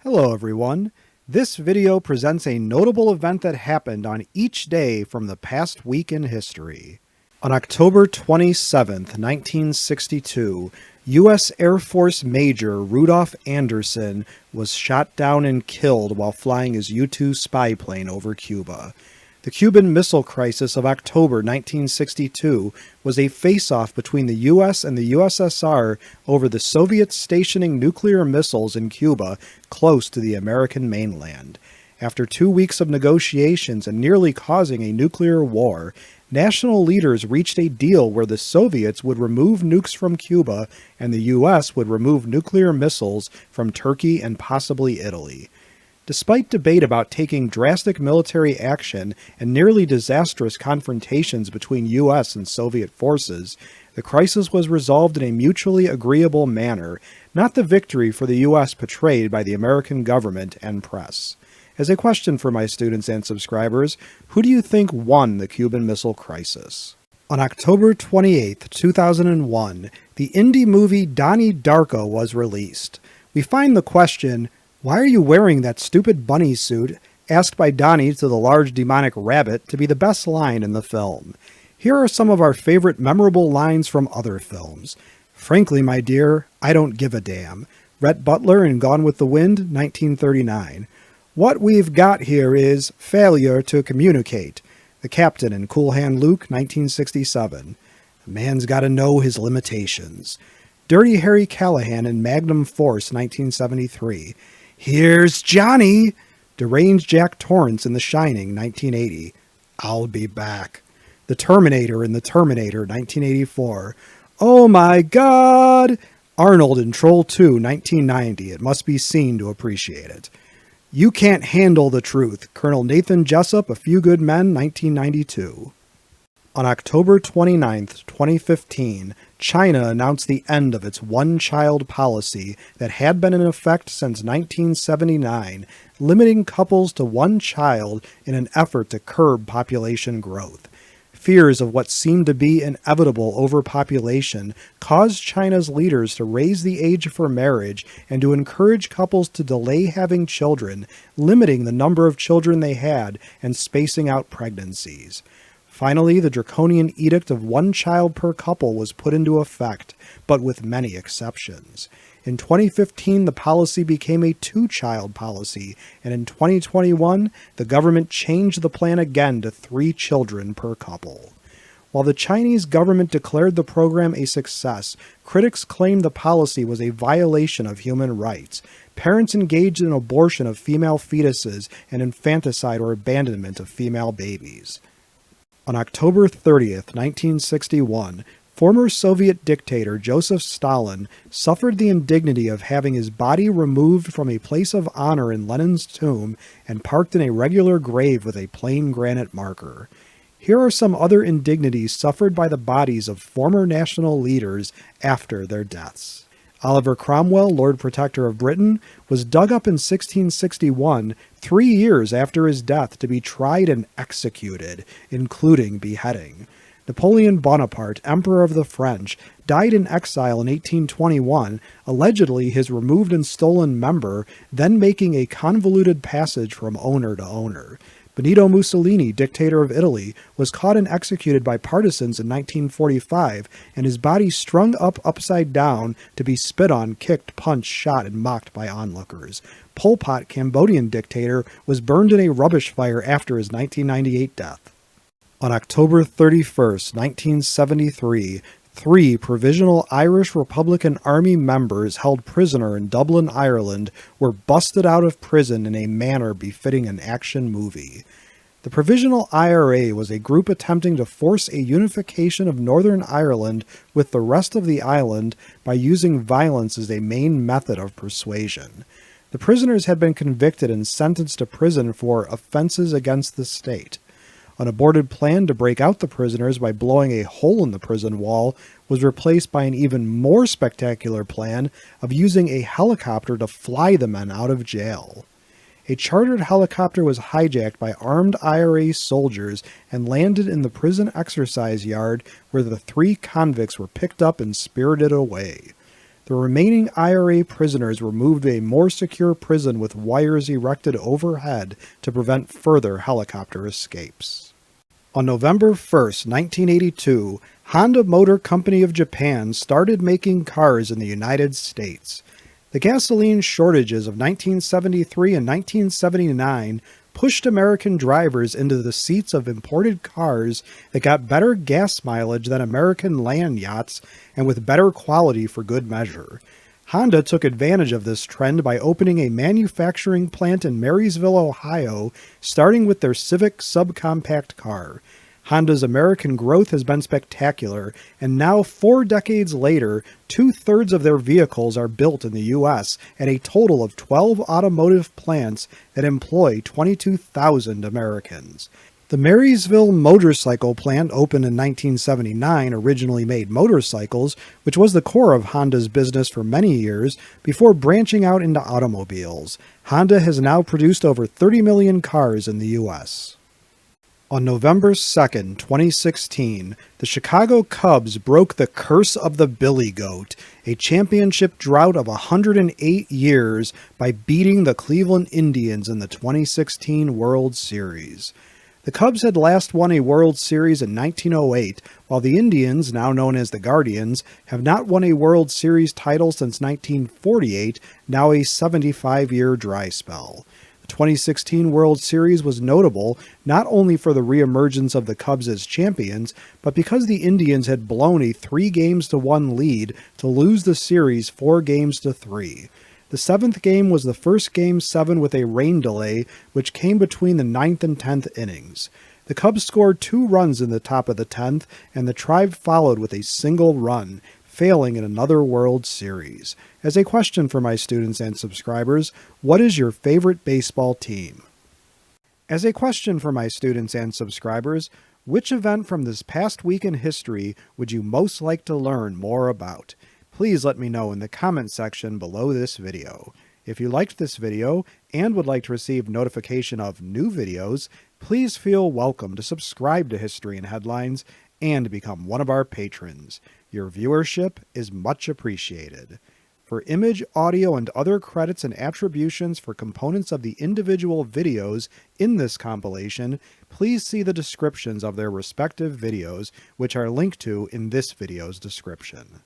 Hello everyone. This video presents a notable event that happened on each day from the past week in history. On October 27th, 1962, U.S. Air Force Major Rudolph Anderson was shot down and killed while flying his U-2 spy plane over Cuba. The Cuban Missile Crisis of October 1962 was a face-off between the U.S. and the USSR over the Soviets stationing nuclear missiles in Cuba close to the American mainland. After 2 weeks of negotiations and nearly causing a nuclear war, national leaders reached a deal where the Soviets would remove nukes from Cuba and the U.S. would remove nuclear missiles from Turkey and possibly Italy. Despite debate about taking drastic military action and nearly disastrous confrontations between U.S. and Soviet forces, the crisis was resolved in a mutually agreeable manner, not the victory for the U.S. portrayed by the American government and press. As a question for my students and subscribers, who do you think won the Cuban Missile Crisis? On October 28, 2001, the indie movie Donnie Darko was released. We find the question, "Why are you wearing that stupid bunny suit?" asked by Donnie to the large demonic rabbit to be the best line in the film. Here are some of our favorite memorable lines from other films. "Frankly, my dear, I don't give a damn." Rhett Butler in Gone with the Wind, 1939. "What we've got here is failure to communicate." The Captain in Cool Hand Luke, 1967. "A man's got to know his limitations." Dirty Harry Callahan in Magnum Force, 1973. "Here's Johnny!" Deranged Jack Torrance in The Shining, 1980. "I'll be back." The Terminator in The Terminator, 1984. "Oh my God!" Arnold in Troll 2, 1990. It must be seen to appreciate it. "You can't handle the truth." Colonel Nathan Jessup, A Few Good Men, 1992. On October 29, 2015, China announced the end of its one-child policy that had been in effect since 1979, limiting couples to one child in an effort to curb population growth. Fears of what seemed to be inevitable overpopulation caused China's leaders to raise the age for marriage and to encourage couples to delay having children, limiting the number of children they had and spacing out pregnancies. Finally, the draconian edict of one child per couple was put into effect, but with many exceptions. In 2015, the policy became a two-child policy, and in 2021, the government changed the plan again to 3 children per couple. While the Chinese government declared the program a success, critics claimed the policy was a violation of human rights. Parents engaged in abortion of female fetuses and infanticide or abandonment of female babies. On October 30th, 1961, former Soviet dictator Joseph Stalin suffered the indignity of having his body removed from a place of honor in Lenin's tomb and parked in a regular grave with a plain granite marker. Here are some other indignities suffered by the bodies of former national leaders after their deaths. Oliver Cromwell, Lord Protector of Britain, was dug up in 1661, 3 years after his death, to be tried and executed, including beheading. Napoleon Bonaparte, Emperor of the French, died in exile in 1821, allegedly his removed and stolen member, then making a convoluted passage from owner to owner. Benito Mussolini, dictator of Italy, was caught and executed by partisans in 1945, and his body strung up upside down to be spit on, kicked, punched, shot, and mocked by onlookers. Pol Pot, Cambodian dictator, was burned in a rubbish fire after his 1998 death. On October 31st, 1973, 3 Provisional Irish Republican Army members held prisoner in Dublin, Ireland, were busted out of prison in a manner befitting an action movie. The Provisional IRA was a group attempting to force a unification of Northern Ireland with the rest of the island by using violence as a main method of persuasion. The prisoners had been convicted and sentenced to prison for offenses against the state. An aborted plan to break out the prisoners by blowing a hole in the prison wall was replaced by an even more spectacular plan of using a helicopter to fly the men out of jail. A chartered helicopter was hijacked by armed IRA soldiers and landed in the prison exercise yard where the 3 convicts were picked up and spirited away. The remaining IRA prisoners were moved to a more secure prison with wires erected overhead to prevent further helicopter escapes. On November 1st, 1982, Honda Motor Company of Japan started making cars in the United States. The gasoline shortages of 1973 and 1979 pushed American drivers into the seats of imported cars that got better gas mileage than American land yachts and with better quality for good measure. Honda took advantage of this trend by opening a manufacturing plant in Marysville, Ohio, starting with their Civic subcompact car. Honda's American growth has been spectacular, and now 4 decades later, 2/3 of their vehicles are built in the U.S. at a total of 12 automotive plants that employ 22,000 Americans. The Marysville motorcycle plant opened in 1979 originally made motorcycles, which was the core of Honda's business for many years, before branching out into automobiles. Honda has now produced over 30 million cars in the U.S. On November 2nd, 2016, the Chicago Cubs broke the curse of the Billy Goat, a championship drought of 108 years, by beating the Cleveland Indians in the 2016 World Series. The Cubs had last won a World Series in 1908, while the Indians, now known as the Guardians, have not won a World Series title since 1948, now a 75-year dry spell. The 2016 World Series was notable not only for the reemergence of the Cubs as champions, but because the Indians had blown a 3-1 lead to lose the series 4-3. The 7th game was the first Game 7 with a rain delay, which came between the 9th and 10th innings. The Cubs scored 2 runs in the top of the 10th, and the Tribe followed with a single run, failing in another World Series. As a question for my students and subscribers, what is your favorite baseball team? As a question for my students and subscribers, which event from this past week in history would you most like to learn more about? Please let me know in the comment section below this video. If you liked this video and would like to receive notification of new videos, please feel welcome to subscribe to History in Headlines and become one of our patrons. Your viewership is much appreciated. For image, audio, and other credits and attributions for components of the individual videos in this compilation, please see the descriptions of their respective videos, which are linked to in this video's description.